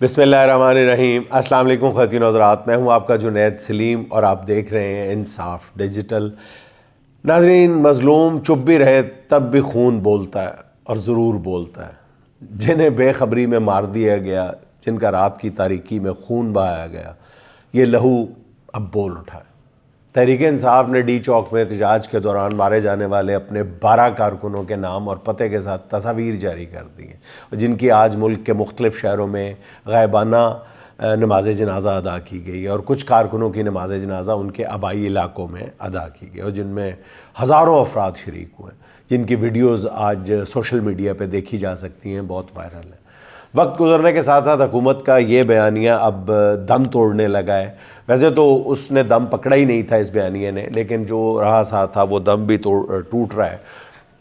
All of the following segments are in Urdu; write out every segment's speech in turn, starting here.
بسم اللہ الرحمن الرحیم۔ السلام علیکم خواتین و حضرات، میں ہوں آپ کا جنید سلیم اور آپ دیکھ رہے ہیں انصاف ڈیجیٹل۔ ناظرین، مظلوم چپ بھی رہے تب بھی خون بولتا ہے اور ضرور بولتا ہے۔ جنہیں بے خبری میں مار دیا گیا، جن کا رات کی تاریکی میں خون بہایا گیا، یہ لہو اب بول اٹھا ہے۔ تحریک انصاف نے ڈی چوک میں احتجاج کے دوران مارے جانے والے اپنے 12 کارکنوں کے نام اور پتے کے ساتھ تصاویر جاری کر دی ہیں، جن کی آج ملک کے مختلف شہروں میں غائبانہ نماز جنازہ ادا کی گئی اور کچھ کارکنوں کی نماز جنازہ ان کے آبائی علاقوں میں ادا کی گئی، اور جن میں ہزاروں افراد شریک ہوئے ہیں، جن کی ویڈیوز آج سوشل میڈیا پہ دیکھی جا سکتی ہیں، بہت وائرل ہیں۔ وقت گزرنے کے ساتھ ساتھ حکومت کا یہ بیانیہ اب دم توڑنے لگا ہے۔ ویسے تو اس نے دم پکڑا ہی نہیں تھا اس بیانیے نے، لیکن جو رہا ساتھ تھا وہ دم بھی ٹوٹ رہا ہے،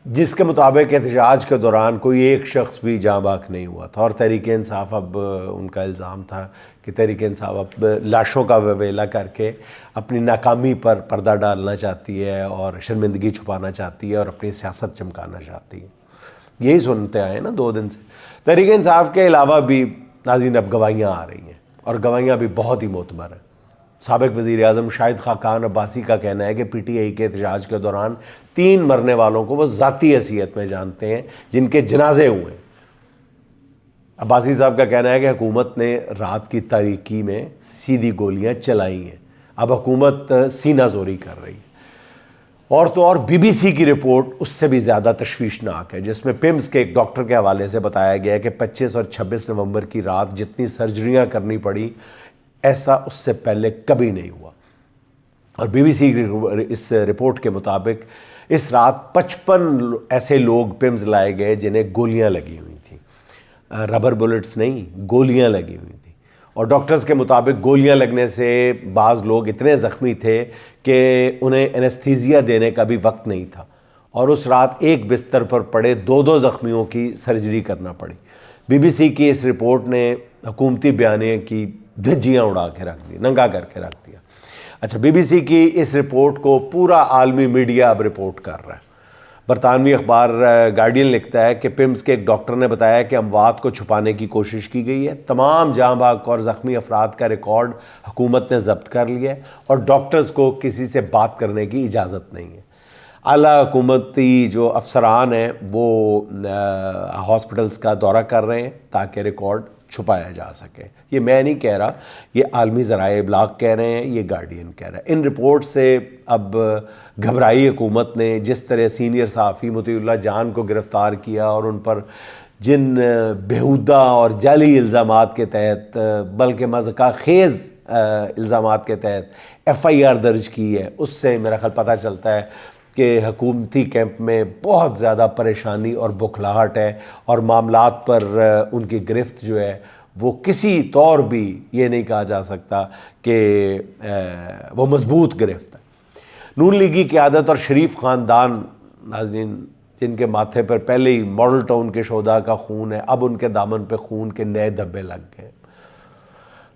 جس کے مطابق احتجاج کے دوران کوئی ایک شخص بھی جاں بحق نہیں ہوا تھا۔ اور تحریک انصاف، اب ان کا الزام تھا کہ تحریک انصاف اب لاشوں کا ویلا کر کے اپنی ناکامی پر پردہ ڈالنا چاہتی ہے اور شرمندگی چھپانا چاہتی ہے اور اپنی سیاست چمکانا چاہتی ہے۔ یہی سنتے آئے نا 2 دن سے۔ تحریک انصاف کے علاوہ بھی ناظرین اب گواہیاں آ رہی ہیں، اور گواہیاں بھی بہت ہی معتبر ہیں۔ سابق وزیر اعظم شاہد خاقان عباسی کا کہنا ہے کہ پی ٹی آئی کے احتجاج کے دوران 3 مرنے والوں کو وہ ذاتی حیثیت میں جانتے ہیں، جن کے جنازے ہوئے ہیں۔ عباسی صاحب کا کہنا ہے کہ حکومت نے رات کی تاریکی میں سیدھی گولیاں چلائی ہیں، اب حکومت سینہ زوری کر رہی ہے۔ اور تو اور بی بی سی کی رپورٹ اس سے بھی زیادہ تشویشناک ہے، جس میں پیمز کے ایک ڈاکٹر کے حوالے سے بتایا گیا ہے کہ 25 اور 26 نومبر کی رات جتنی سرجریاں کرنی پڑی، ایسا اس سے پہلے کبھی نہیں ہوا۔ اور بی بی سی کی اس رپورٹ کے مطابق اس رات 55 ایسے لوگ پیمز لائے گئے جنہیں گولیاں لگی ہوئی تھیں، ربر بلٹس نہیں، گولیاں لگی ہوئی تھیں۔ اور ڈاکٹرز کے مطابق گولیاں لگنے سے بعض لوگ اتنے زخمی تھے کہ انہیں انستھیزیا دینے کا بھی وقت نہیں تھا، اور اس رات ایک بستر پر پڑے 2 زخمیوں کی سرجری کرنا پڑی۔ بی بی سی کی اس رپورٹ نے حکومتی بیانیے کی دھجیاں اڑا کے رکھ دی، ننگا کر کے رکھ دیا۔ اچھا، بی بی سی کی اس رپورٹ کو پورا عالمی میڈیا اب رپورٹ کر رہا ہے۔ برطانوی اخبار گارڈین لکھتا ہے کہ پیمز کے ایک ڈاکٹر نے بتایا کہ اموات کو چھپانے کی کوشش کی گئی ہے، تمام جاں بحق اور زخمی افراد کا ریکارڈ حکومت نے ضبط کر لیا ہے، اور ڈاکٹرز کو کسی سے بات کرنے کی اجازت نہیں ہے۔ اعلیٰ حکومتی جو افسران ہیں وہ ہاسپٹلز کا دورہ کر رہے ہیں تاکہ ریکارڈ چھپایا جا سکے۔ یہ میں نہیں کہہ رہا، یہ عالمی ذرائع ابلاغ کہہ رہے ہیں، یہ گارڈین کہہ رہا ہے۔ ان رپورٹ سے اب گھبرائی حکومت نے جس طرح سینئر صحافی مطیع اللہ جان کو گرفتار کیا اور ان پر جن بیہودہ اور جعلی الزامات کے تحت، بلکہ مذاق خیز الزامات کے تحت ایف آئی آر درج کی ہے، اس سے میرا خیال پتہ چلتا ہے کہ حکومتی کیمپ میں بہت زیادہ پریشانی اور بکھلاہٹ ہے، اور معاملات پر ان کی گرفت جو ہے وہ کسی طور بھی یہ نہیں کہا جا سکتا کہ وہ مضبوط گرفت ہے۔ نون لیگی قیادت اور شریف خاندان، ناظرین، جن کے ماتھے پر پہلے ہی ماڈل ٹاؤن کے شہداء کا خون ہے، اب ان کے دامن پہ خون کے نئے دھبے لگ گئے۔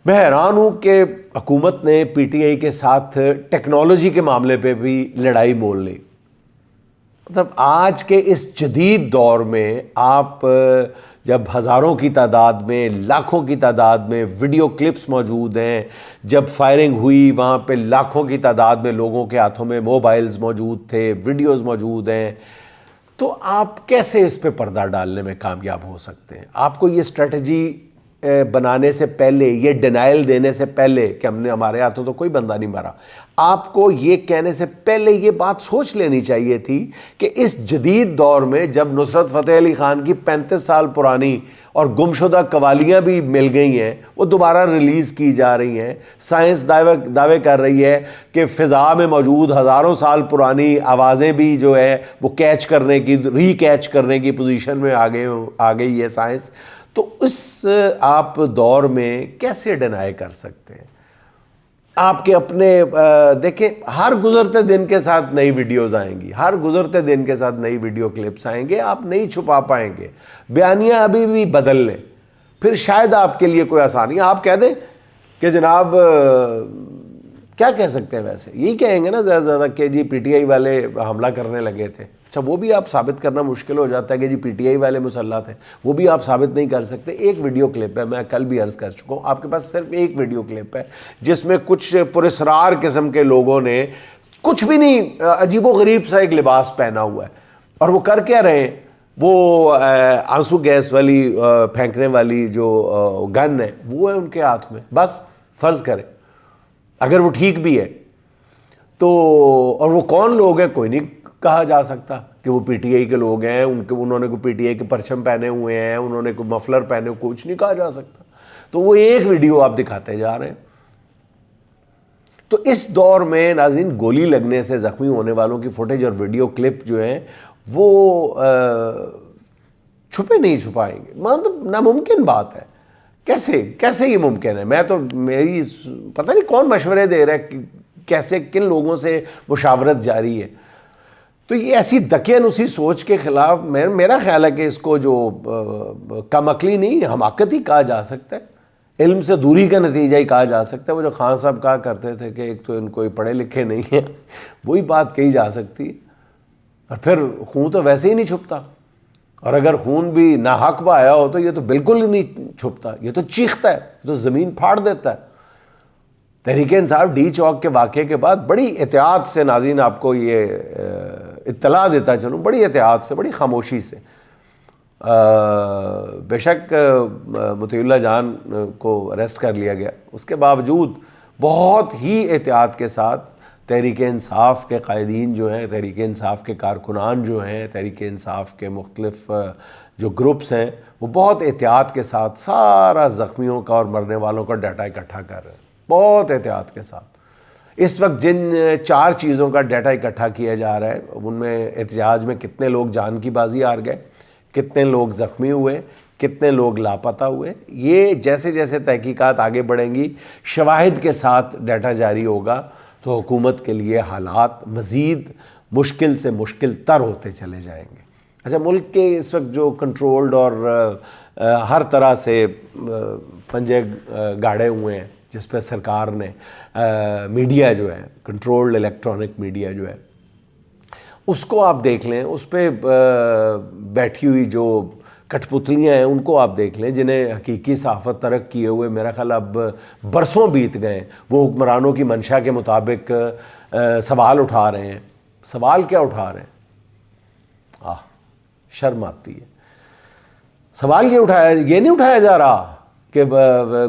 میں حیران ہوں کہ حکومت نے پی ٹی آئی کے ساتھ ٹیکنالوجی کے معاملے پہ بھی لڑائی مول لی۔ مطلب آج کے اس جدید دور میں آپ جب ہزاروں کی تعداد میں، لاکھوں کی تعداد میں ویڈیو کلپس موجود ہیں، جب فائرنگ ہوئی وہاں پہ لاکھوں کی تعداد میں لوگوں کے ہاتھوں میں موبائلز موجود تھے، ویڈیوز موجود ہیں، تو آپ کیسے اس پہ پردہ ڈالنے میں کامیاب ہو سکتے ہیں؟ آپ کو یہ اسٹریٹجی بنانے سے پہلے، یہ ڈینائل دینے سے پہلے کہ ہمارے ہاتھوں تو کوئی بندہ نہیں مرا، آپ کو یہ کہنے سے پہلے یہ بات سوچ لینی چاہیے تھی کہ اس جدید دور میں جب نصرت فتح علی خان کی 35 سال پرانی اور گمشدہ قوالیاں بھی مل گئی ہیں، وہ دوبارہ ریلیز کی جا رہی ہیں، سائنس دعوے کر رہی ہے کہ فضا میں موجود ہزاروں سال پرانی آوازیں بھی جو ہے وہ کیچ کرنے کی، ری کیچ کرنے کی پوزیشن میں آ گئی ہے سائنس، تو اس آپ دور میں کیسے ڈینائی کر سکتے ہیں؟ آپ کے اپنے دیکھیں، ہر گزرتے دن کے ساتھ نئی ویڈیوز آئیں گی، ہر گزرتے دن کے ساتھ نئی ویڈیو کلپس آئیں گے، آپ نہیں چھپا پائیں گے۔ بیانیہ ابھی بھی بدل لیں، پھر شاید آپ کے لیے کوئی آسانی۔ آپ کہہ دیں کہ جناب کیا کہہ سکتے ہیں ویسے؟ یہی کہیں گے نا زیادہ زیادہ کہ جی پی ٹی آئی والے حملہ کرنے لگے تھے. اچھا وہ بھی آپ ثابت کرنا مشکل ہو جاتا ہے کہ جی پی ٹی آئی والے مسلح تھے, وہ بھی آپ ثابت نہیں کر سکتے. ایک ویڈیو کلپ ہے, میں کل بھی عرض کر چکا ہوں, آپ کے پاس صرف ایک ویڈیو کلپ ہے جس میں کچھ پراسرار قسم کے لوگوں نے کچھ بھی نہیں, عجیب و غریب سا ایک لباس پہنا ہوا ہے, اور وہ کر کیا رہے ہیں, وہ آنسو گیس والی پھینکنے والی جو گن ہے وہ ہے ان کے ہاتھ میں. بس فرض کریں اگر وہ ٹھیک بھی ہے تو, اور وہ کون لوگ ہیں کوئی نہیں کہا جا سکتا کہ وہ پی ٹی آئی کے لوگ ہیں, انہوں نے کوئی پی ٹی آئی کے پرچم پہنے ہوئے ہیں, انہوں نے کوئی مفلر پہنے ہوئے, کچھ نہیں کہا جا سکتا. تو وہ ایک ویڈیو آپ دکھاتے جا رہے ہیں. تو اس دور میں ناظرین گولی لگنے سے زخمی ہونے والوں کی فوٹیج اور ویڈیو کلپ جو ہیں وہ چھپے نہیں چھپائیں گے, مطلب ناممکن بات ہے. کیسے یہ ممکن ہے؟ میں تو میری پتہ نہیں کون مشورے دے رہا ہے, کیسے کن لوگوں سے مشاورت جاری ہے. تو یہ ایسی دقیانوسی سوچ کے خلاف میرا خیال ہے کہ اس کو جو کم عقلی نہیں حماقت ہی کہا جا سکتا ہے, علم سے دوری کا نتیجہ ہی کہا جا سکتا ہے. وہ جو خان صاحب کہا کرتے تھے کہ ایک تو ان کو پڑھے لکھے نہیں ہیں, وہی بات کہی جا سکتی ہے. اور پھر خون تو ویسے ہی نہیں چھپتا, اور اگر خون بھی ناحق بہایا ہو تو یہ تو بالکل ہی نہیں چھپتا, یہ تو چیختا ہے, یہ تو زمین پھاڑ دیتا ہے. تحریک انصاف ڈی چوک کے واقعے کے بعد بڑی احتیاط سے, ناظرین آپ کو یہ اطلاع دیتا چلوں, بڑی احتیاط سے, بڑی خاموشی سے, بے شک مطیع اللہ جان کو اریسٹ کر لیا گیا, اس کے باوجود بہت ہی احتیاط کے ساتھ تحریک انصاف کے قائدین جو ہیں, تحریک انصاف کے کارکنان جو ہیں, تحریک انصاف کے مختلف جو گروپس ہیں, وہ بہت احتیاط کے ساتھ سارا زخمیوں کا اور مرنے والوں کا ڈیٹا اکٹھا کر رہے ہیں, بہت احتیاط کے ساتھ. اس وقت جن 4 چیزوں کا ڈیٹا اکٹھا کیا جا رہا ہے ان میں احتجاج میں کتنے لوگ جان کی بازی ہار گئے, کتنے لوگ زخمی ہوئے, کتنے لوگ لاپتہ ہوئے, یہ جیسے جیسے تحقیقات آگے بڑھیں گی, شواہد کے ساتھ ڈیٹا جاری ہوگا, تو حکومت کے لیے حالات مزید مشکل سے مشکل تر ہوتے چلے جائیں گے. اچھا, ملک کے اس وقت جو کنٹرولڈ اور ہر طرح سے پنجے گاڑے ہوئے ہیں جس پہ سرکار نے میڈیا جو ہے, کنٹرولڈ الیکٹرانک میڈیا جو ہے, اس کو آپ دیکھ لیں, اس پہ بیٹھی ہوئی جو کٹ پتلیاں ہیں ان کو آپ دیکھ لیں, جنہیں حقیقی صحافت ترک کیے ہوئے میرا خیال اب برسوں بیت گئے. وہ حکمرانوں کی منشا کے مطابق سوال اٹھا رہے ہیں. سوال کیا اٹھا رہے ہیں؟ شرم آتی ہے. سوال یہ نہیں اٹھایا جا رہا کہ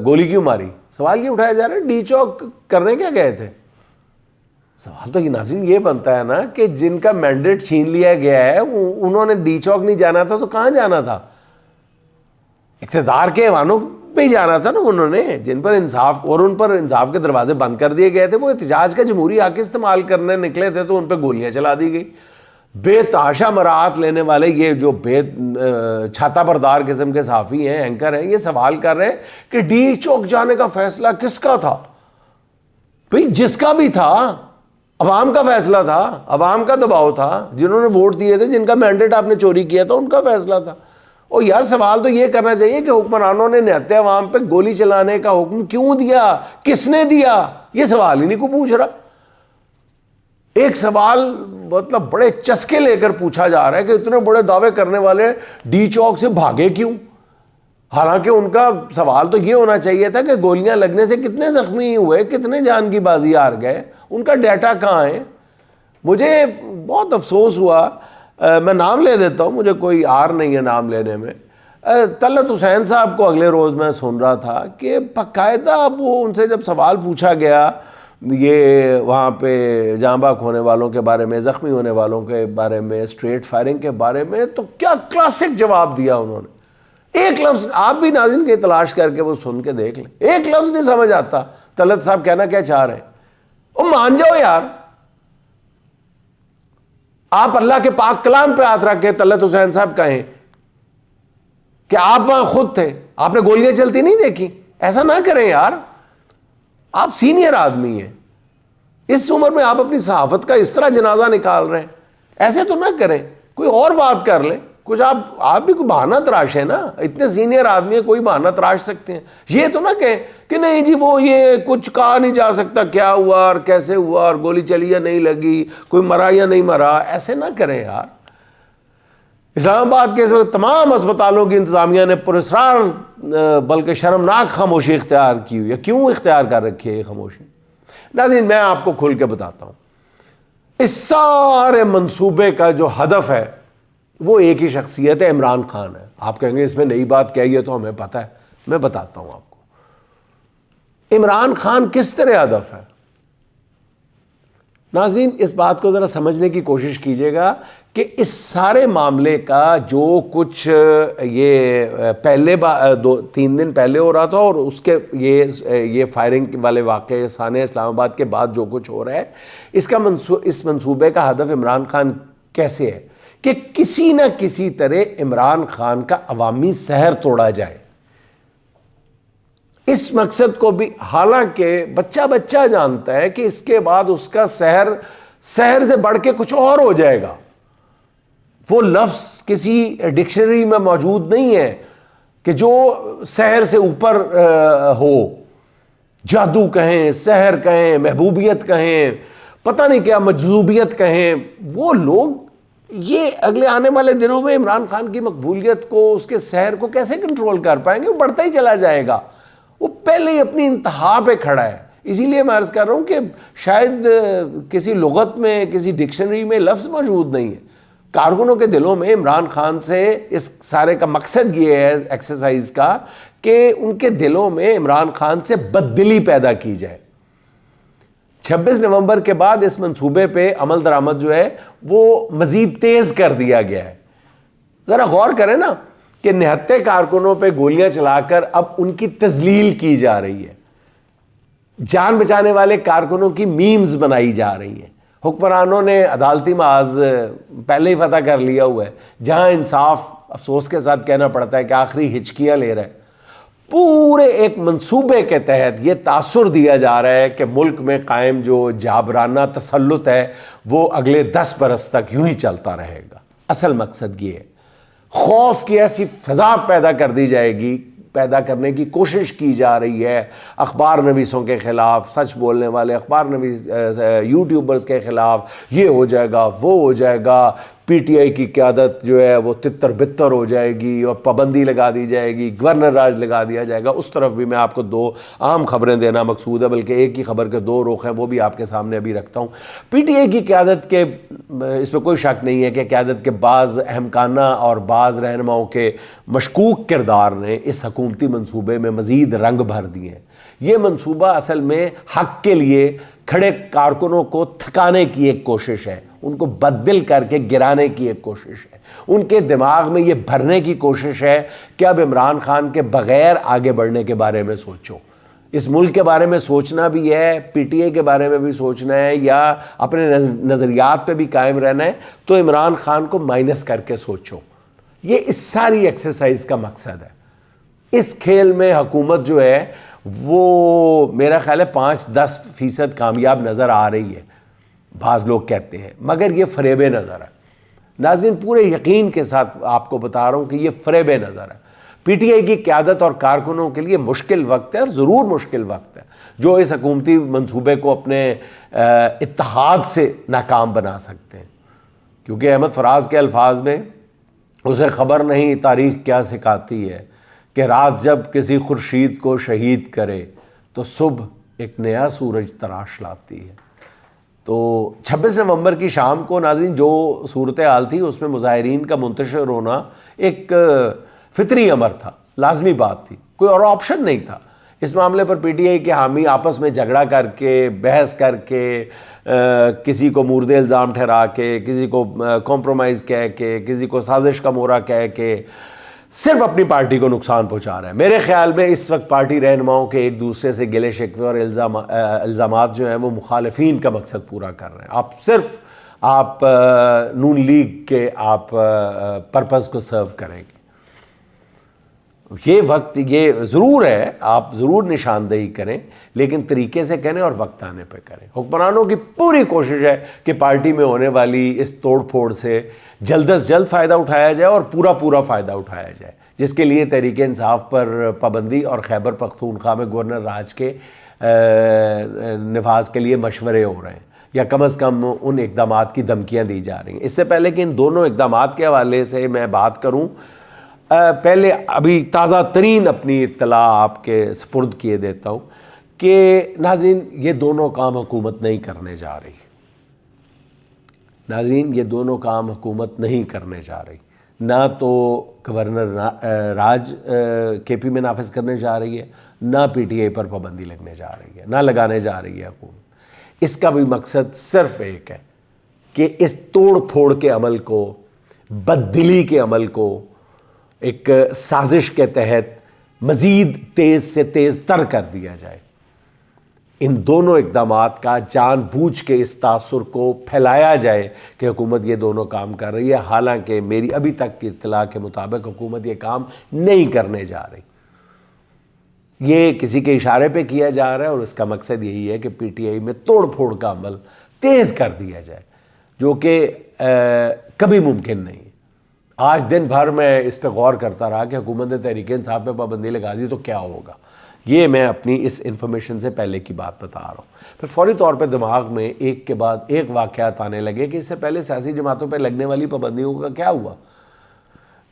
گولی کیوں ماری, سوال یہ اٹھایا جا رہا ہے ڈی چوک کرنے کیا گئے تھے. سوال تو یہ ناظرین یہ بنتا ہے نا کہ جن کا مینڈیٹ چھین لیا گیا ہے انہوں نے ڈی چوک نہیں جانا تھا تو کہاں جانا تھا؟ اقتدار کے ایوانوں پہ ہی جانا تھا نا. انہوں نے جن پر انصاف, اور ان پر انصاف کے دروازے بند کر دیے گئے تھے, وہ احتجاج کا جمہوری حق استعمال کرنے نکلے تھے تو ان پہ گولیاں چلا دی گئی. بے تحاشا مراعات لینے والے یہ جو بے چھاتا بردار قسم کے صحافی ہیں, اینکر ہیں, یہ سوال کر رہے ہیں کہ ڈی چوک جانے کا فیصلہ کس کا تھا؟ بھئی جس کا بھی تھا, عوام کا فیصلہ تھا, عوام کا دباؤ تھا, جنہوں نے ووٹ دیے تھے, جن کا مینڈیٹ آپ نے چوری کیا تھا, ان کا فیصلہ تھا. اور یار سوال تو یہ کرنا چاہیے کہ حکمرانوں نے نہتے عوام پہ گولی چلانے کا حکم کیوں دیا, کس نے دیا؟ یہ سوال ہی نہیں کو پوچھ رہا. ایک سوال مطلب بڑے چسکے لے کر پوچھا جا رہا ہے کہ اتنے بڑے دعوے کرنے والے ڈی چوک سے بھاگے کیوں؟ حالانکہ ان کا سوال تو یہ ہونا چاہیے تھا کہ گولیاں لگنے سے کتنے زخمی ہوئے, کتنے جان کی بازی ہار گئے, ان کا ڈیٹا کہاں ہے؟ مجھے بہت افسوس ہوا, میں نام لے دیتا ہوں, مجھے کوئی آر نہیں ہے نام لینے میں. طلعت حسین صاحب کو اگلے روز میں سن رہا تھا کہ باقاعدہ وہ ان سے جب سوال پوچھا گیا یہ وہاں پہ جاں باک ہونے والوں کے بارے میں, زخمی ہونے والوں کے بارے میں, اسٹریٹ فائرنگ کے بارے میں, تو کیا کلاسک جواب دیا انہوں نے. ایک لفظ آپ بھی ناظرین کی تلاش کر کے وہ سن کے دیکھ لیں, ایک لفظ نہیں سمجھ آتا طلعت صاحب کہنا کیا چاہ رہے ہیں. وہ مان جاؤ یار, آپ اللہ کے پاک کلام پہ ہاتھ رکھ کے طلعت حسین صاحب کہیں کہ آپ وہاں خود تھے, آپ نے گولیاں چلتی نہیں دیکھی. ایسا نہ کریں یار, آپ سینئر آدمی ہیں, اس عمر میں آپ اپنی صحافت کا اس طرح جنازہ نکال رہے ہیں, ایسے تو نہ کریں. کوئی اور بات کر لیں, کچھ آپ بھی کوئی بہانہ تراش ہے نا, اتنے سینئر آدمی ہیں, کوئی بہانہ تراش سکتے ہیں. یہ تو نہ کہیں کہ نہیں جی وہ یہ کچھ کہا نہیں جا سکتا کیا ہوا اور کیسے ہوا اور گولی چلی یا نہیں لگی, کوئی مرا یا نہیں مرا. ایسے نہ کریں یار. اسلام آباد کے تمام اسپتالوں کی انتظامیہ نے پراسرار بلکہ شرمناک خاموشی اختیار کی ہوئی ہے. کیوں اختیار کر رکھی ہے یہ خاموشی؟ ناظرین میں آپ کو کھل کے بتاتا ہوں. اس سارے منصوبے کا جو ہدف ہے وہ ایک ہی شخصیت ہے, عمران خان ہے. آپ کہیں گے اس میں نئی بات کیا ہے, تو ہمیں پتہ ہے. میں بتاتا ہوں آپ کو عمران خان کس طرح ہدف ہے. ناظرین اس بات کو ذرا سمجھنے کی کوشش کیجئے گا کہ اس سارے معاملے کا جو کچھ یہ پہلے 2-3 دن پہلے ہو رہا تھا اور اس کے یہ فائرنگ والے واقعے سانحہ اسلام آباد کے بعد جو کچھ ہو رہا ہے, اس منصوبے کا ہدف عمران خان کیسے ہے کہ کسی نہ کسی طرح عمران خان کا عوامی سحر توڑا جائے. اس مقصد کو بھی, حالانکہ بچہ جانتا ہے کہ اس کے بعد اس کا سحر سے بڑھ کے کچھ اور ہو جائے گا. وہ لفظ کسی ڈکشنری میں موجود نہیں ہے کہ جو سحر سے اوپر ہو. جادو کہیں, سحر کہیں, محبوبیت کہیں, پتہ نہیں کیا مجذوبیت کہیں. وہ لوگ یہ اگلے آنے والے دنوں میں عمران خان کی مقبولیت کو, اس کے سحر کو کیسے کنٹرول کر پائیں گے؟ وہ بڑھتا ہی چلا جائے گا. وہ پہلے ہی اپنی انتہا پہ کھڑا ہے. اسی لیے میں عرض کر رہا ہوں کہ شاید کسی لغت میں, کسی ڈکشنری میں لفظ موجود نہیں ہے. کارکنوں کے دلوں میں عمران خان سے, اس سارے کا مقصد یہ ہے ایکسرسائز کا کہ ان کے دلوں میں عمران خان سے بددلی پیدا کی جائے. 26 نومبر کے بعد اس منصوبے پہ عمل درآمد جو ہے وہ مزید تیز کر دیا گیا ہے. ذرا غور کریں نا کہ نہتے کارکنوں پہ گولیاں چلا کر اب ان کی تذلیل کی جا رہی ہے. جان بچانے والے کارکنوں کی میمز بنائی جا رہی ہیں. حکمرانوں نے عدالتی محاذ پہلے ہی فتح کر لیا ہوا ہے, جہاں انصاف افسوس کے ساتھ کہنا پڑتا ہے کہ آخری ہچکیاں لے رہا ہے. پورے ایک منصوبے کے تحت یہ تاثر دیا جا رہا ہے کہ ملک میں قائم جو جابرانہ تسلط ہے وہ اگلے 10 برس تک یوں ہی چلتا رہے گا. اصل مقصد یہ ہے, خوف کی ایسی فضا پیدا کر دی جائے گی, پیدا کرنے کی کوشش کی جا رہی ہے اخبار نویسوں کے خلاف, سچ بولنے والے اخبار نویس یوٹیوبرز کے خلاف. یہ ہو جائے گا, وہ ہو جائے گا, پی ٹی آئی کی قیادت جو ہے وہ تتر بتر ہو جائے گی اور پابندی لگا دی جائے گی, گورنر راج لگا دیا جائے گا. اس طرف بھی میں آپ کو 2 عام خبریں دینا مقصود ہے, بلکہ ایک ہی خبر کے 2 رخ ہیں, وہ بھی آپ کے سامنے ابھی رکھتا ہوں. پی ٹی آئی کی قیادت کے, اس میں کوئی شک نہیں ہے کہ قیادت کے بعض اہمکانہ اور بعض رہنماؤں کے مشکوک کردار نے اس حکومتی منصوبے میں مزید رنگ بھر دیے ہیں. یہ منصوبہ اصل میں حق کے لیے کھڑے کارکنوں کو تھکانے کی ایک کوشش ہے, ان کو بددل کر کے گرانے کی ایک کوشش ہے. ان کے دماغ میں یہ بھرنے کی کوشش ہے کہ اب عمران خان کے بغیر آگے بڑھنے کے بارے میں سوچو. اس ملک کے بارے میں سوچنا بھی ہے, پی ٹی آئی کے بارے میں بھی سوچنا ہے, یا اپنے نظریات پہ بھی قائم رہنا ہے, تو عمران خان کو مائنس کر کے سوچو. یہ اس ساری ایکسرسائز کا مقصد ہے. اس کھیل میں حکومت جو ہے وہ میرا خیال ہے 5-10% کامیاب نظر آ رہی ہے, بعض لوگ کہتے ہیں, مگر یہ فریب نظر ہے. ناظرین پورے یقین کے ساتھ آپ کو بتا رہا ہوں کہ یہ فریب نظر ہے. پی ٹی آئی کی قیادت اور کارکنوں کے لیے مشکل وقت ہے, اور ضرور مشکل وقت ہے, جو اس حکومتی منصوبے کو اپنے اتحاد سے ناکام بنا سکتے ہیں. کیونکہ احمد فراز کے الفاظ میں, اسے خبر نہیں تاریخ کیا سکھاتی ہے کہ رات جب کسی خورشید کو شہید کرے تو صبح ایک نیا سورج تراش لاتی ہے. تو 26 نومبر کی شام کو ناظرین جو صورتحال تھی اس میں مظاہرین کا منتشر ہونا ایک فطری امر تھا, لازمی بات تھی, کوئی اور آپشن نہیں تھا. اس معاملے پر پی ٹی آئی کے حامی آپس میں جھگڑا کر کے, بحث کر کے, کسی کو مورد الزام ٹھہرا کے, کسی کو کمپرومائز کہہ کے, کسی کو سازش کا مورا کہہ کے صرف اپنی پارٹی کو نقصان پہنچا رہے ہیں. میرے خیال میں اس وقت پارٹی رہنماؤں کے ایک دوسرے سے گلے شکوے اور الزامات جو ہیں وہ مخالفین کا مقصد پورا کر رہے ہیں. آپ نون لیگ کے آپ پرپز کو سرو کریں گے. یہ وقت یہ ضرور ہے، آپ ضرور نشاندہی کریں، لیکن طریقے سے کریں اور وقت آنے پہ کریں۔ حکمرانوں کی پوری کوشش ہے کہ پارٹی میں ہونے والی اس توڑ پھوڑ سے جلد از جلد فائدہ اٹھایا جائے اور پورا فائدہ اٹھایا جائے، جس کے لیے تحریک انصاف پر پابندی اور خیبر پختونخوا میں گورنر راج کے نفاذ کے لیے مشورے ہو رہے ہیں، یا کم از کم ان اقدامات کی دھمکیاں دی جا رہی ہیں۔ اس سے پہلے کہ ان دونوں اقدامات کے حوالے سے میں بات کروں، پہلے ابھی تازہ ترین اپنی اطلاع آپ کے سپرد کیے دیتا ہوں کہ ناظرین یہ دونوں کام حکومت نہیں کرنے جا رہی۔ ناظرین یہ دونوں کام حکومت نہیں کرنے جا رہی، نہ تو گورنر راج کے پی میں نافذ کرنے جا رہی ہے، نہ پی ٹی آئی پر پابندی لگنے جا رہی ہے، نہ لگانے جا رہی ہے حکومت۔ اس کا بھی مقصد صرف ایک ہے کہ اس توڑ پھوڑ کے عمل کو، بددلی کے عمل کو ایک سازش کے تحت مزید تیز سے تیز تر کر دیا جائے۔ ان دونوں اقدامات کا جان بوجھ کے اس تاثر کو پھیلایا جائے کہ حکومت یہ دونوں کام کر رہی ہے، حالانکہ میری ابھی تک کی اطلاع کے مطابق حکومت یہ کام نہیں کرنے جا رہی۔ یہ کسی کے اشارے پہ کیا جا رہا ہے اور اس کا مقصد یہی ہے کہ پی ٹی آئی میں توڑ پھوڑ کا عمل تیز کر دیا جائے، جو کہ کبھی ممکن نہیں۔ آج دن بھر میں اس پہ غور کرتا رہا کہ حکومت نے تحریک انصاف پہ پابندی لگا دی تو کیا ہوگا۔ یہ میں اپنی اس انفارمیشن سے پہلے کی بات بتا رہا ہوں۔ پھر فوری طور پہ دماغ میں ایک کے بعد ایک واقعات آنے لگے کہ اس سے پہلے سیاسی جماعتوں پہ لگنے والی پابندیوں کا کیا ہوا۔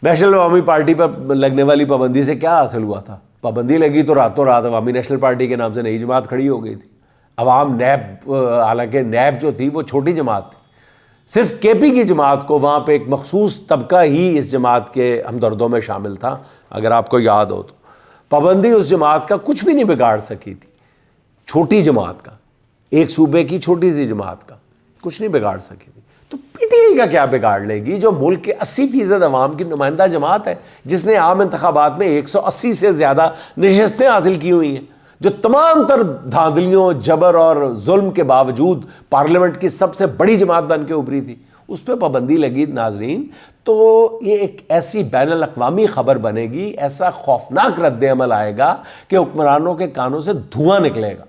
نیشنل عوامی پارٹی پر لگنے والی پابندی سے کیا حاصل ہوا تھا؟ پابندی لگی تو راتوں رات عوامی نیشنل پارٹی کے نام سے نئی جماعت کھڑی ہو گئی تھی۔ عوام نیب، حالانکہ نیب جو تھی وہ چھوٹی جماعت تھی، صرف کے پی کی جماعت کو وہاں پہ ایک مخصوص طبقہ ہی اس جماعت کے ہمدردوں میں شامل تھا، اگر آپ کو یاد ہو تو۔ پابندی اس جماعت کا کچھ بھی نہیں بگاڑ سکی تھی، چھوٹی جماعت کا، ایک صوبے کی چھوٹی سی جماعت کا کچھ نہیں بگاڑ سکی تھی۔ تو پی ٹی آئی کا کیا بگاڑ لے گی، جو ملک کے 80% عوام کی نمائندہ جماعت ہے، جس نے عام انتخابات میں 180 سے زیادہ نشستیں حاصل کی ہوئی ہیں، جو تمام تر دھاندلیوں، جبر اور ظلم کے باوجود پارلیمنٹ کی سب سے بڑی جماعت بن کے ابھری تھی، اس پہ پابندی لگی ناظرین، تو یہ ایک ایسی بین الاقوامی خبر بنے گی، ایسا خوفناک رد عمل آئے گا کہ حکمرانوں کے کانوں سے دھواں نکلے گا۔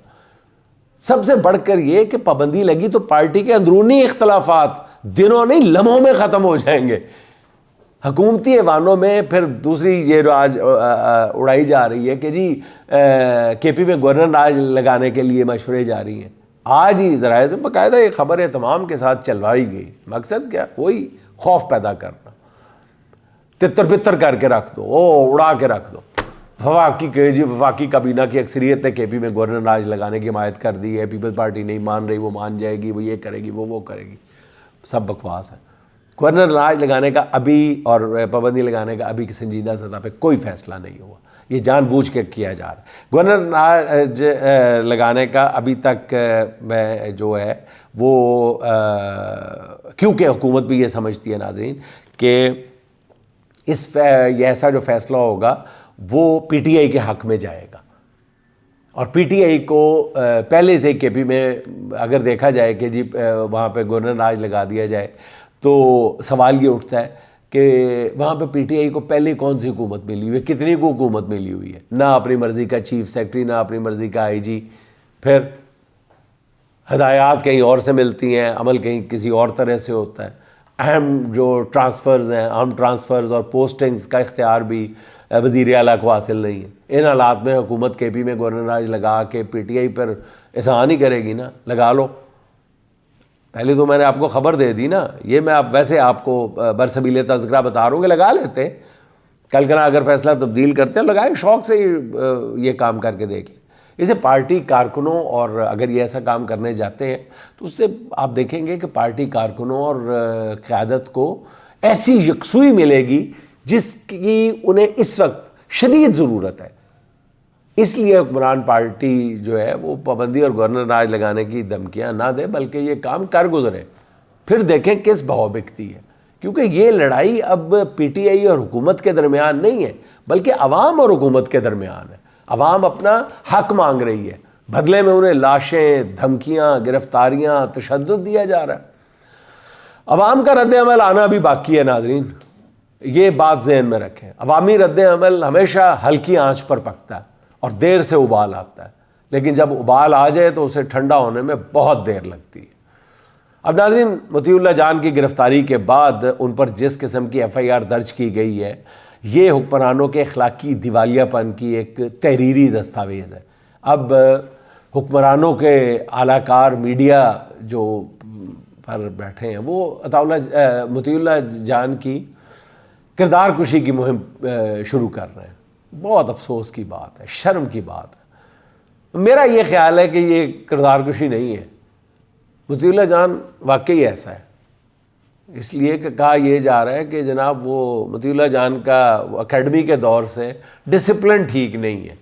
سب سے بڑھ کر یہ کہ پابندی لگی تو پارٹی کے اندرونی اختلافات دنوں نہیں لمحوں میں ختم ہو جائیں گے۔ حکومتی ایوانوں میں پھر دوسری یہ جو آج اڑائی جا رہی ہے کہ جی کے پی میں گورنر راج لگانے کے لیے مشورے جاری ہیں، آج ہی ذرائع سے باقاعدہ یہ خبر اہتمام کے ساتھ چلوائی گئی۔ مقصد کیا؟ وہی خوف پیدا کرنا، تتر پتر کر کے رکھ دو، اڑا کے رکھ دو۔ وفاقی کابینہ کی اکثریت نے کے پی میں گورنر راج لگانے کی حمایت کر دی ہے، پیپلز پارٹی نہیں مان رہی، وہ مان جائے گی، وہ یہ کرے گی، وہ کرے گی، سب بکواس ہے۔ گورنر راج لگانے کا ابھی اور پابندی لگانے کا ابھی سنجیدہ سطح پہ کوئی فیصلہ نہیں ہوا، یہ جان بوجھ کے کیا جا رہا ہے۔ گورنر راج لگانے کا ابھی تک میں جو ہے وہ کیونکہ حکومت بھی یہ سمجھتی ہے ناظرین کہ یہ ایسا جو فیصلہ ہوگا وہ پی ٹی آئی کے حق میں جائے گا، اور پی ٹی آئی کو پہلے سے کے پی میں اگر دیکھا جائے کہ جی وہاں پہ گورنر راج لگا دیا جائے تو سوال یہ اٹھتا ہے کہ وہاں پہ پی ٹی آئی کو پہلے کون سی حکومت ملی ہوئی ہے، کتنی کو حکومت ملی ہوئی ہے، نہ اپنی مرضی کا چیف سیکرٹری، نہ اپنی مرضی کا آئی جی، پھر ہدایات کہیں اور سے ملتی ہیں، عمل کہیں کسی اور طرح سے ہوتا ہے۔ اہم جو ٹرانسفرز ہیں، اہم ٹرانسفرز اور پوسٹنگز کا اختیار بھی وزیر اعلیٰ کو حاصل نہیں ہے۔ ان حالات میں حکومت کے پی میں گورنر راج لگا کے پی ٹی آئی پر احسان ہی کرے گی نا، لگا لو۔ پہلے تو میں نے آپ کو خبر دے دی نا، یہ میں ویسے آپ کو برسبیل تذکرہ بتا رہا ہوں کہ لگا لیتے، کل کنا اگر فیصلہ تبدیل کرتے ہیں لگائیں، شوق سے یہ کام کر کے دیکھ لیں۔ اسے پارٹی کارکنوں، اور اگر یہ ایسا کام کرنے جاتے ہیں تو اس سے آپ دیکھیں گے کہ پارٹی کارکنوں اور قیادت کو ایسی یکسوئی ملے گی جس کی انہیں اس وقت شدید ضرورت ہے۔ اس لیے حکمران پارٹی جو ہے وہ پابندی اور گورنر راج لگانے کی دھمکیاں نہ دے، بلکہ یہ کام کر گزرے، پھر دیکھیں کس بہاؤ بکتی ہے۔ کیونکہ یہ لڑائی اب پی ٹی آئی اور حکومت کے درمیان نہیں ہے، بلکہ عوام اور حکومت کے درمیان ہے۔ عوام اپنا حق مانگ رہی ہے، بدلے میں انہیں لاشیں، دھمکیاں، گرفتاریاں، تشدد دیا جا رہا ہے۔ عوام کا رد عمل آنا بھی باقی ہے ناظرین، یہ بات ذہن میں رکھیں. عوامی رد عمل ہمیشہ ہلکی آنچ پر پکتا ہے اور دیر سے ابال آتا ہے، لیکن جب ابال آ جائے تو اسے ٹھنڈا ہونے میں بہت دیر لگتی ہے. اب ناظرین، مطیع اللہ جان کی گرفتاری کے بعد ان پر جس قسم کی ایف آئی آر درج کی گئی ہے، یہ حکمرانوں کے اخلاقی دیوالیہ پن کی ایک تحریری دستاویز ہے. اب حکمرانوں کے اعلیٰ کار میڈیا جو پر بیٹھے ہیں وہ مطیع اللہ جان کی کردار کشی کی مہم شروع کر رہے ہیں. بہت افسوس کی بات ہے، شرم کی بات ہے. میرا یہ خیال ہے کہ یہ کردار کشی نہیں ہے. مطیع اللہ جان واقعی ایسا ہے، اس لیے کہ کہا یہ جا رہا ہے کہ جناب وہ مطیع اللہ جان کا اکیڈمی کے دور سے ڈسپلن ٹھیک نہیں ہے.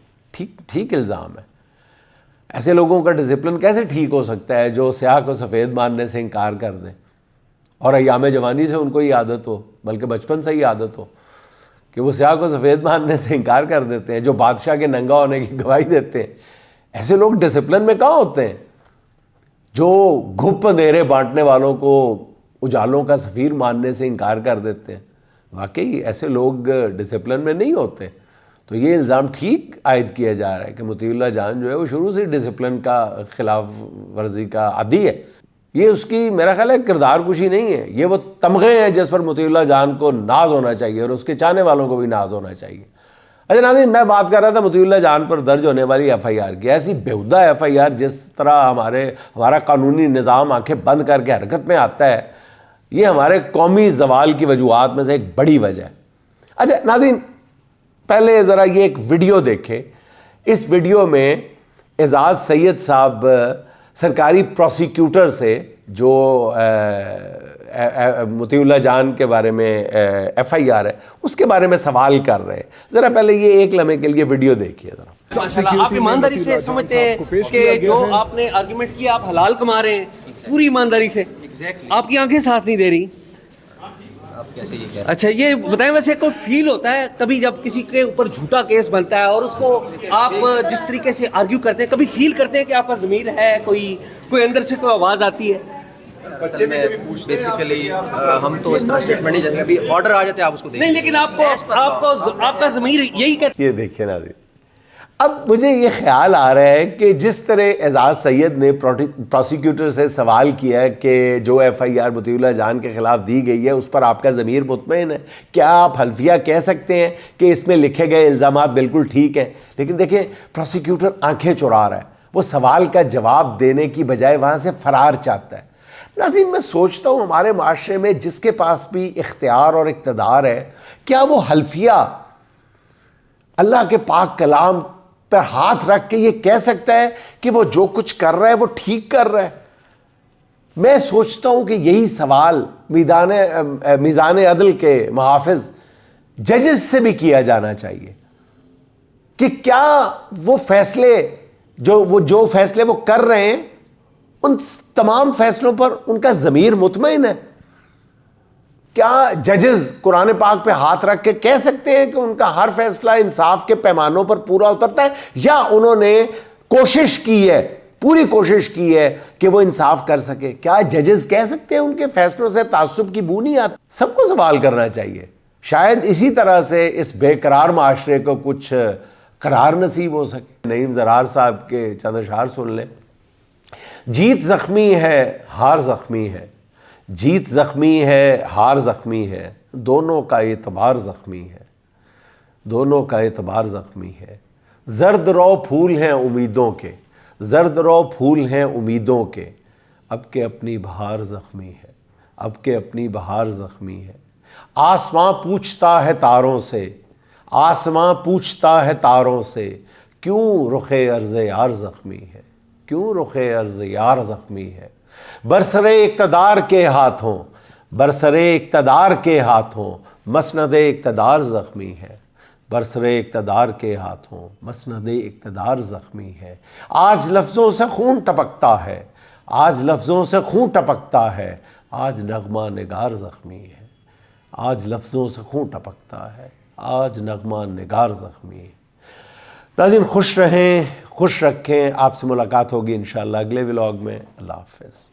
ٹھیک الزام ہے. ایسے لوگوں کا ڈسپلن کیسے ٹھیک ہو سکتا ہے جو سیاہ کو سفید ماننے سے انکار کر دیں اور ایام جوانی سے ان کو یہ عادت ہو، بلکہ بچپن سے ہی عادت ہو کہ وہ سیاہ کو سفید ماننے سے انکار کر دیتے ہیں، جو بادشاہ کے ننگا ہونے کی گواہی دیتے ہیں. ایسے لوگ ڈسپلن میں کہاں ہوتے ہیں؟ جو گھپ اندھیرے بانٹنے والوں کو اجالوں کا سفیر ماننے سے انکار کر دیتے ہیں. واقعی ایسے لوگ ڈسپلن میں نہیں ہوتے. تو یہ الزام ٹھیک عائد کیا جا رہا ہے کہ مطیع اللہ جان جو ہے وہ شروع سے ڈسپلن کا خلاف ورزی کا عادی ہے. یہ اس کی میرا خیال ہے کردار کشی نہیں ہے، یہ وہ تمغے ہیں جس پر مطیع اللہ جان کو ناز ہونا چاہیے اور اس کے چاہنے والوں کو بھی ناز ہونا چاہیے. اچھا ناظرین، میں بات کر رہا تھا مطیع اللہ جان پر درج ہونے والی ایف آئی آر کی. ایسی بیہودہ ایف آئی آر جس طرح ہمارا قانونی نظام آنکھیں بند کر کے حرکت میں آتا ہے، یہ ہمارے قومی زوال کی وجوہات میں سے ایک بڑی وجہ ہے. اچھا ناظرین، پہلے ذرا یہ ایک ویڈیو دیکھیں. اس ویڈیو میں اعزاز سید صاحب سرکاری پروسیکیوٹر سے جو مطیع اللہ جان کے بارے میں ایف آئی آر ہے اس کے بارے میں سوال کر رہے ہیں. ذرا پہلے یہ ایک لمحے کے لیے ویڈیو دیکھیے ذرا. آپ ایمانداری سے سمجھتے ہیں کہ جو آپ نے آرگیومنٹ کیا آپ حلال کما رہے ہیں پوری ایمانداری سے؟ آپ کی آنکھیں ساتھ نہیں دے رہی. اچھا یہ بتائیں، ویسے کوئی فیل ہوتا ہے کبھی جب کسی کے اوپر جھوٹا کیس بنتا ہے اور اس کو آپ جس طریقے سے آرگیو کرتے ہیں، کبھی فیل کرتے ہیں کہ آپ کا ضمیر ہے، کوئی اندر سے کوئی آواز آتی ہے؟ بیسیکلی ہم تو اس طرح اسٹیٹمنٹ نہیں جائیں گے، ابھی آرڈر آ جاتے ہیں آپ اس کو دیکھیں. نہیں، لیکن آپ کا ضمیر یہی کہتا ہے. یہ دیکھیں ناظرین، اب مجھے یہ خیال آ رہا ہے کہ جس طرح اعزاز سید نے پروسیکیوٹر سے سوال کیا ہے کہ جو ایف آئی آر مطیع اللہ جان کے خلاف دی گئی ہے اس پر آپ کا ضمیر مطمئن ہے، کیا آپ حلفیہ کہہ سکتے ہیں کہ اس میں لکھے گئے الزامات بالکل ٹھیک ہیں؟ لیکن دیکھیں پروسیکیوٹر آنکھیں چرا رہا ہے، وہ سوال کا جواب دینے کی بجائے وہاں سے فرار چاہتا ہے. ناظرین، میں سوچتا ہوں ہمارے معاشرے میں جس کے پاس بھی اختیار اور اقتدار ہے، کیا وہ حلفیہ اللہ کے پاک کلام پر ہاتھ رکھ کے یہ کہہ سکتا ہے کہ وہ جو کچھ کر رہا ہے وہ ٹھیک کر رہا ہے؟ میں سوچتا ہوں کہ یہی سوال میزان عدل کے محافظ ججز سے بھی کیا جانا چاہیے کہ کیا وہ فیصلے جو فیصلے وہ کر رہے ہیں ان تمام فیصلوں پر ان کا ضمیر مطمئن ہے؟ کیا ججز قرآن پاک پہ ہاتھ رکھ کے کہہ سکتے ہیں کہ ان کا ہر فیصلہ انصاف کے پیمانوں پر پورا اترتا ہے، یا انہوں نے کوشش کی ہے، پوری کوشش کی ہے کہ وہ انصاف کر سکے؟ کیا ججز کہہ سکتے ہیں ان کے فیصلوں سے تعصب کی بو نہیں آتی؟ سب کو سوال کرنا چاہیے. شاید اسی طرح سے اس بے قرار معاشرے کو کچھ قرار نصیب ہو سکے. نعیم زرار صاحب کے چند اشعار سن لیں. جیت زخمی ہے، ہار زخمی ہے، جیت زخمی ہے، ہار زخمی ہے، دونوں کا اعتبار زخمی ہے، دونوں کا اعتبار زخمی ہے. زرد رو پھول ہیں امیدوں کے، زرد رو پھول ہیں امیدوں کے، اب کہ اپنی بہار زخمی ہے، اب کہ اپنی بہار زخمی ہے. آسماں پوچھتا ہے تاروں سے، آسماں پوچھتا ہے تاروں سے، کیوں رخ عرض یار زخمی ہے، کیوں رخ عرض یار زخمی ہے. برسرے اقتدار کے ہاتھوں، برسرے اقتدار کے ہاتھوں، مسند اقتدار زخمی ہے، برسرے اقتدار کے ہاتھوں، مسند اقتدار زخمی ہے. آج لفظوں سے خون ٹپکتا ہے، آج لفظوں سے خون ٹپکتا ہے، آج نغمہ نگار زخمی ہے، آج لفظوں سے خون ٹپکتا ہے، آج نغمہ نگار زخمی ہے. ناظرین خوش رہیں، خوش رکھیں. آپ سے ملاقات ہوگی انشاءاللہ اگلے ولاگ میں. اللہ حافظ.